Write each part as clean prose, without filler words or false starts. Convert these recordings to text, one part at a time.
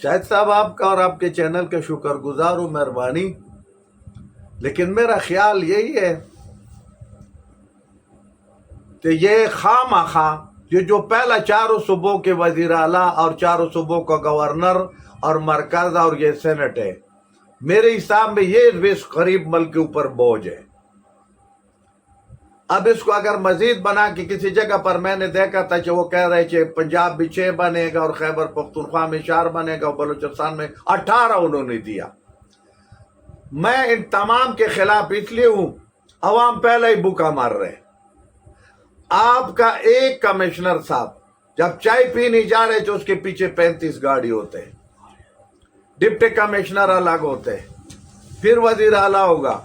شاہد صاحب آپ کا اور آپ کے چینل کے شکر گزار ہوں، مہربانی، لیکن میرا خیال یہی ہے کہ یہ خواہ مخواہ یہ جو پہلا چاروں صوبوں کے وزیر اعلیٰ اور چاروں صوبوں کا گورنر اور مرکز اور یہ سینٹ ہے، میرے حساب میں یہ اس غریب ملک کے اوپر بوجھ ہے۔ اب اس کو اگر مزید بنا کے کسی جگہ پر میں نے دیکھا تھا کہ وہ کہہ رہے کہ پنجاب میں 6 بنے گا اور خیبر پختونخوا میں 4 بنے گا اور بلوچستان میں 18 انہوں نے دیا۔ میں ان تمام کے خلاف اس لیے ہوں، عوام پہلے ہی بھوکا مار رہے۔ آپ کا ایک کمشنر صاحب جب چائے پینے جا رہے تو اس کے پیچھے 35 گاڑی ہوتے، ڈپٹی کمشنر الگ ہوتے، پھر وزیر اعلیٰ ہوگا،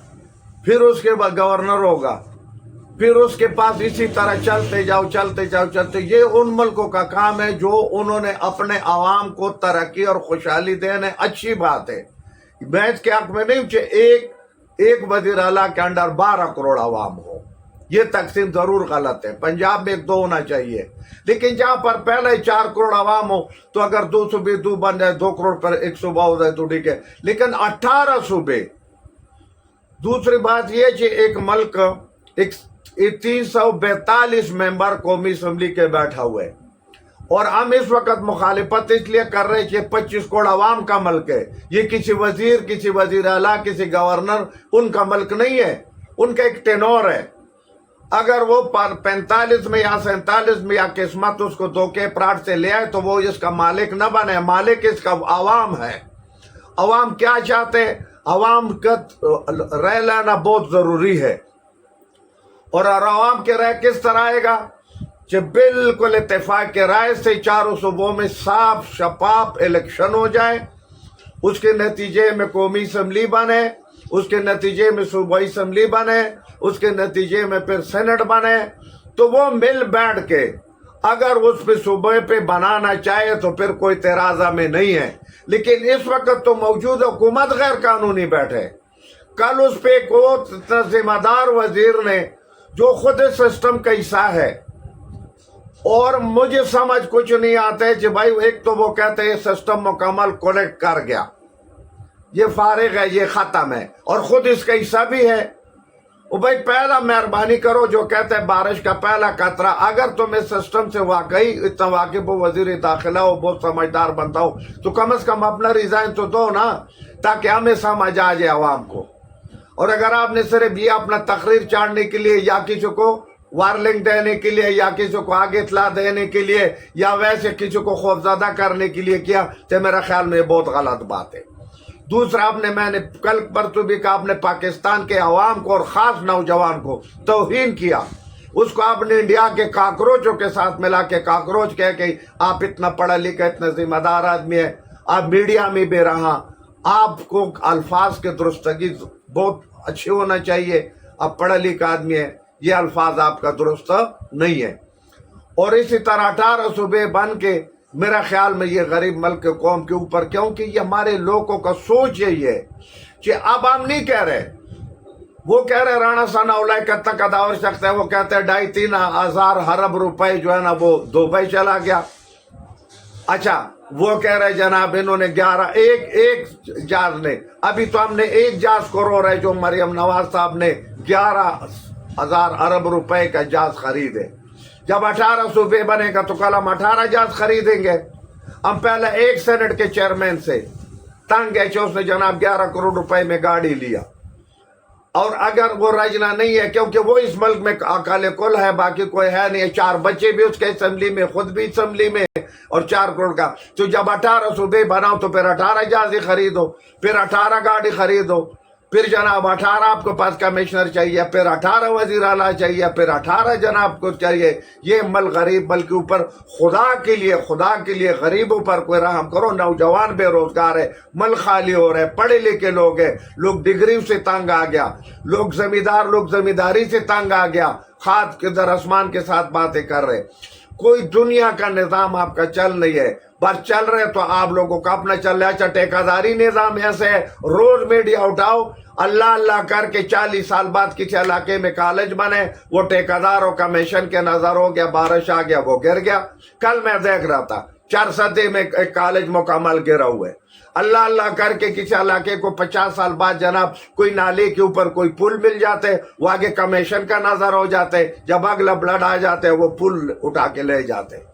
پھر اس کے بعد گورنر ہوگا، پھر اس کے پاس اسی طرح چلتے جاؤ۔ یہ ان ملکوں کا کام ہے جو انہوں نے اپنے عوام کو ترقی اور خوشحالی دینے، اچھی بات ہے۔ میں اس کے حق میں نہیں کہ ایک وزیر اعلیٰ کے انڈر 12 کروڑ عوام ہو، یہ تقسیم ضرور غلط ہے۔ پنجاب میں 1-2 ہونا چاہیے، لیکن جہاں پر پہلے 4 کروڑ عوام ہو تو اگر 2 صوبے 2 بن جائے، 2 کروڑ پر 1 صوبہ ہو جائے تو ٹھیک ہے، لیکن 18 صوبے۔ دوسری بات یہ کہ ایک ملک 342 ممبر قومی اسمبلی کے بیٹھا ہوئے، اور ہم اس وقت مخالفت اس لیے کر رہے کہ 25 کروڑ عوام کا ملک ہے، یہ کسی وزیر، کسی وزیر اعلیٰ، کسی گورنر ان کا ملک نہیں ہے، ان کا ایک ٹینور ہے۔ اگر وہ 45 میں یا 47 میں یا قسمت اس کو دھوکے پراٹ سے لے آئے تو وہ اس کا مالک نہ بنے، مالک اس کا عوام ہے۔ عوام کیا چاہتے؟ عوام کا رہ لینا بہت ضروری ہے، اور عوام کے رائے کس طرح آئے گا کہ بالکل اتفاق کے رائے سے چاروں صوبوں میں صاف شفاف الیکشن ہو جائے، اس کے نتیجے میں قومی اسمبلی بنے، اس کے نتیجے میں صوبائی اسمبلی بنے، اس کے نتیجے میں پھر سینٹ بنے، تو وہ مل بیٹھ کے اگر اس پہ صوبے پہ بنانا چاہے تو پھر کوئی اعتراض میں نہیں ہے۔ لیکن اس وقت تو موجود حکومت غیر قانونی بیٹھے۔ کل اس پہ ایک اتنا ذمہ دار وزیر نے جو خود اس سسٹم کا حصہ ہے، اور مجھے سمجھ کچھ نہیں آتا ہے کہ بھائی ایک تو وہ کہتے ہیں یہ سسٹم مکمل کریکٹ کر گیا، یہ فارغ ہے، یہ ختم ہے، اور خود اس کا حصہ بھی ہے۔ وہ بھائی پہلا مہربانی کرو، جو کہتے ہیں بارش کا پہلا قطرہ، اگر تم اس سسٹم سے واقعی اتنا واقف ہو، وزیر داخلہ ہو، بہت سمجھدار بنتا ہو، تو کم از کم اپنا ریزائن تو دو نا، تاکہ ہمیں سمجھ آ جائے عوام کو۔ اور اگر آپ نے صرف یہ اپنا تقریر چاڑنے کے لیے یا کسی کو وارننگ دینے کے لیے یا کسی کو آگے اطلاع دینے کے لیے یا ویسے کسی کو خوفزدہ کرنے کے لیے کیا تو میرا خیال میں یہ بہت غلط بات ہے۔ دوسرا، میں نے کل پرسوں بھی کہا، آپ نے پاکستان کے عوام کو اور خاص نوجوان کو توہین کیا، اس کو آپ نے انڈیا کے کاکروچوں کے ساتھ ملا کے کاکروچ کہہ کہ آپ اتنا پڑھا لکھا، اتنا ذمہ دار آدمی ہے، آپ میڈیا میں بھی رہا، آپ کو الفاظ کے درستگی بہت اچھے ہونا چاہیے، آپ پڑھا لکھا آدمی ہے، یہ الفاظ آپ کا درست نہیں ہے۔ اور اسی طرح 18 صوبے بن کے میرا خیال میں یہ غریب ملک کے قوم کے اوپر، کیونکہ یہ ہمارے لوگوں کا سوچ یہی ہے کہ اب ہم نہیں کہہ رہے، وہ کہہ رہے رانا ثناءاللہ کا تقدور شخص ہے، وہ کہتے ہیں 2.5-3 ہزار ارب روپے جو ہے نا وہ دبئی چلا گیا۔ اچھا، وہ کہہ رہے جناب انہوں نے 11 ایک جہاز نے، ابھی تو ہم نے 1 جہاز کروڑ ہے جو مریم نواز صاحب نے 11,000 ارب روپے کا جہاز خریدے۔ جب 18 صوبے بنے گا تو کل ہم 18 جہاز خریدیں گے۔ ہم پہلے ایک سینٹ کے چیئرمین سے تنگ ہے کہ اس نے جناب 11 کروڑ روپے میں گاڑی لیا، اور اگر وہ رجنا نہیں ہے کیونکہ وہ اس ملک میں اکال کل ہے، باقی کوئی ہے نہیں، 4 بچے بھی اس کے اسمبلی میں، خود بھی اسمبلی میں، اور 4 کروڑ کا، تو جب 18 صوبے بناؤ تو پھر 18 جہاز ہی خریدو، پھر 18 گاڑی خریدو، پھر جناب 18 آپ کو پاس کمشنر چاہیے، پھر 18 وزیر اعلیٰ چاہیے، پھر 18 جناب کو چاہیے۔ یہ ملک غریب ملک کے اوپر خدا کے لیے غریبوں پر کوئی رحم کرو۔ نوجوان بے روزگار ہے، ملک خالی ہو رہے، پڑھے لکھے لوگ ہیں، لوگ ڈگریوں سے تنگ آ گیا، لوگ زمینداری سے تنگ آ گیا، خاد کے در آسمان کے ساتھ باتیں کر رہے۔ کوئی دنیا کا نظام آپ کا چل نہیں ہے، بس چل رہے تو آپ لوگوں کا اپنا چل رہا ہے۔ اچھا، ٹیکاداری نظام ایسے ہے، روز میڈیا اٹھاؤ، اللہ کر کے 40 سال بعد کسی علاقے میں کالج بنے، وہ ٹیکاداروں کمیشن کے نظر ہو گیا، بارش آ گیا، وہ گر گیا۔ کل میں دیکھ رہا تھا 4 में एक कॉलेज मुकम्मल गिरा हुआ है। अल्लाह अल्लाह करके किसी इलाके को 50 साल बाद जनाब कोई नाले के ऊपर कोई पुल मिल जाते, वो आगे कमीशन का नजर हो जाते, जब अगला ब्लड आ जाते वो पुल उठा के ले जाते।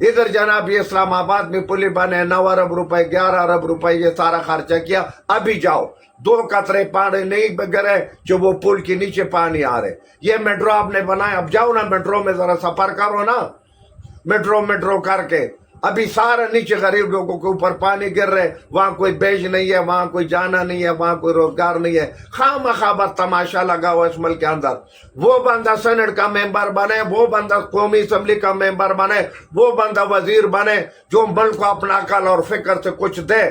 इधर जनाब ये इस्लामाबाद में पुल बने, 9 अरब रुपए 11 अरब रुपए ये सारा खर्चा किया। अभी जाओ 2 कतरे पानी नहीं गिरे जो वो पुल के नीचे पानी आ रहे। ये मेट्रो आपने बनाया, अब जाओ ना मेट्रो में जरा सफर करो ना, मेट्रो करके अभी सारा नीचे गरीब लोगों के ऊपर पानी गिर रहे। वहां कोई बेच नहीं है, वहां कोई जाना नहीं है, वहां कोई रोजगार नहीं है, खामखा बस तमाशा लगा हुआ इस मुल्क के अंदर। वो बंदा सेनेट का मेंबर बने, वो बंदा कौमी असम्बली का मेंबर बने, वो बंदा वजीर बने जो मुल्क को अपना अकल और फिक्र से कुछ दे।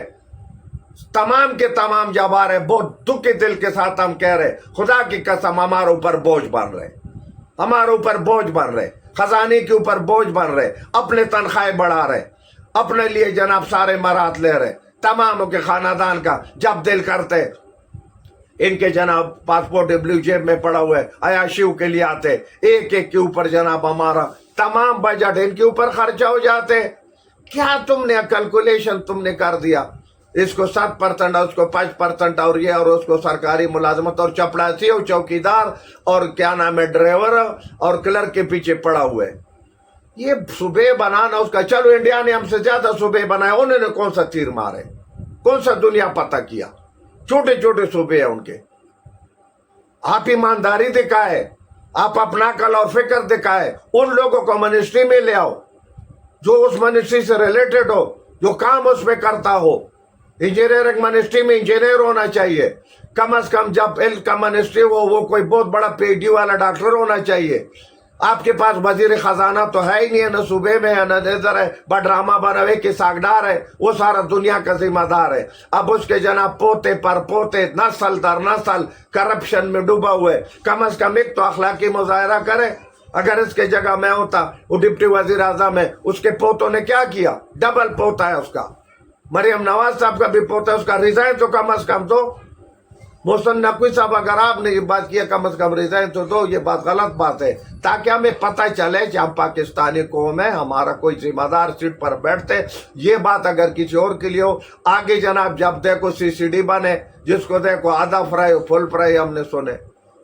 तमाम के तमाम जवार है, बहुत दुख के दिल के साथ हम कह रहे, खुदा की कसम हमारे ऊपर बोझ बन रहे, हमारे ऊपर बोझ बन रहे, खजाने के ऊपर बोझ बन रहे, अपने तनख्वाहें बढ़ा रहे, अपने लिए जनाब सारे मरात ले रहे, तमामों के खानदान का जब दिल करते इनके जनाब पासपोर्ट ब्लू जेब में पड़ा हुआ है, अयाशियों के लिए आते, एक एक के ऊपर जनाब हमारा तमाम बजट इनके ऊपर खर्चा हो जाते। क्या तुमने कैलकुलेशन तुमने कर दिया, इसको 7% उसको 5% और ये और उसको सरकारी मुलाजमत और चपड़ासी और चौकीदार और क्या नाम है ड्राइवर और क्लर्क के पीछे पड़ा हुआ है। ये सूबे बनाना उसका, चलो इंडिया ने हमसे ज्यादा सूबे बनाए, उन्होंने कौन सा तीर मारे, कौन सा दुनिया पता किया, छोटे छोटे सूबे हैं उनके। आप ईमानदारी दिखाए, आप अपना कल और फिक्र दिखाए, उन लोगों को मिनिस्ट्री में ले आओ जो उस मिनिस्ट्री से रिलेटेड हो, जो काम उसमें करता हो। इंजीनियरिंग मिनिस्ट्री में इंजीनियर होना चाहिए, कम से कम जब हेल्थ का मिनिस्ट्री हो वो कोई बहुत बड़ा पीएचडी वाला डॉक्टर होना चाहिए। आपके पास वजीर खजाना तो है ही नहीं है, न सूबे में है न इधर है, बड्रामा बनवे के सागदार है, वो सारा दुनिया का जिम्मेदार है। अब उसके जनाब पोते पर पोते नस्ल दर नस्ल करप्शन में डूबा हुए, कम से कम एक तो अखलाकी मुजाहरा करे। अगर इसके जगह मैं होता, वो डिप्टी वजीर आजम है, उसके पोतों ने क्या किया, डबल पोता है उसका, मरियम नवाज साहब का भी पोता है, उसका रिजाइन तो कम से कम दो। मोहसिन नकवी साहब अगर आपने ये बात किया कम से कम रिजाइन तो दो, ये बात गलत बात है, ताकि हमें पता चले कि हम पाकिस्तानी कौम है, हमारा कोई जिम्मेदार सीट पर बैठते। ये बात अगर किसी और के लिए हो, आगे जनाब जब देखो CCD बने, जिसको देखो आधा फ्राई फुल फ्राई हमने सुने।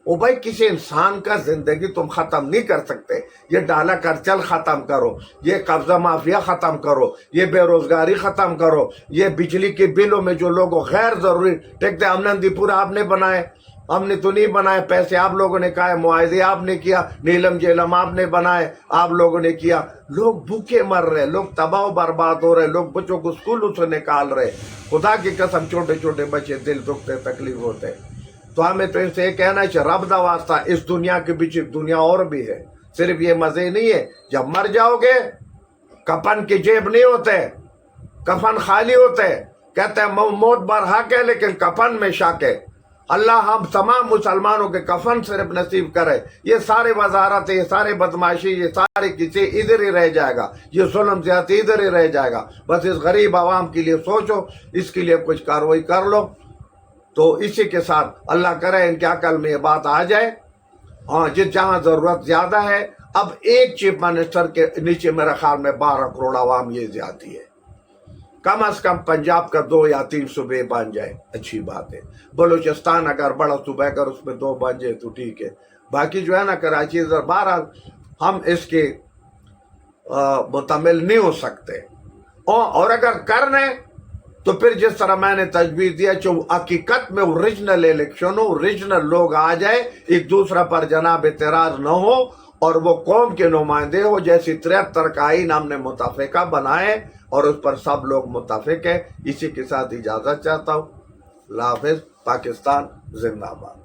ओ भाई किसी इंसान का जिंदगी तुम खत्म नहीं कर सकते। ये डाला करचल खत्म करो, ये कब्जा माफिया खत्म करो, ये बेरोजगारी खत्म करो, ये बिजली के बिलों में जो लोगों गैर जरूरी टेकते, अमनदीपुरा आपने बनाए, हमने तो नहीं बनाए, पैसे आप लोगों ने कहा, मुआवजे आपने किया, नीलम जेलम आपने बनाए, आप लोगों ने किया। लोग भूखे मर रहे, लोग तबाह बर्बाद हो रहे, लोग बच्चों को स्कूलों से निकाल रहे। खुदा की कसम छोटे छोटे बच्चे दिल दुखते तकलीफ होते। तो हमें तो इनसे कहना चाहिए, रब दा वास्ता इस दुनिया के पीछे दुनिया और भी है, सिर्फ ये मजे नहीं है। जब मर जाओगे कफन की जेब नहीं होते, कफन खाली होते। कहते हैं मौत बरहक है लेकिन कफन में शक है। अल्लाह हम तमाम मुसलमानों के कफन सिर्फ नसीब करे। ये सारे वजारत, ये सारे बदमाशी, ये सारे किसी इधर ही रह जाएगा, ये जुल्म ज्यादा इधर ही रह जाएगा। बस इस गरीब आवाम के लिए सोचो, इसके लिए कुछ कार्रवाई कर लो। तो इसी के साथ अल्लाह करे इनके अकल में ये बात आ जाए। हाँ, जिस जहाँ जरूरत ज्यादा है, अब एक चीफ मिनिस्टर के नीचे मेरे ख्याल में 12 करोड़ आवाम ये ज्यादा है। कम से कम पंजाब का 2 या 3 सूबे बन जाए, अच्छी बात है। बलूचिस्तान अगर बड़ा सूबा कर उसमें 2 बन जाए तो ठीक है। बाकी जो है ना कराची, बहरहाल हम इसके मुतमिल नहीं हो सकते। और अगर करने तो फिर जिस तरह मैंने तजवीज़ दिया, जो हकीकत में ओरिजिनल इलेक्शन हो, ओरिजिनल लोग आ जाए, एक दूसरा पर जनाब एतराज न हो, और वो कौम के नुमाइंदे हो, जैसे 73 का आइन हमने मुताफिका बनाए और उस पर सब लोग मुताफिक है। इसी के साथ इजाज़त चाहता हूँ। अल्लाह हाफ़िज़। पाकिस्तान जिंदाबाद।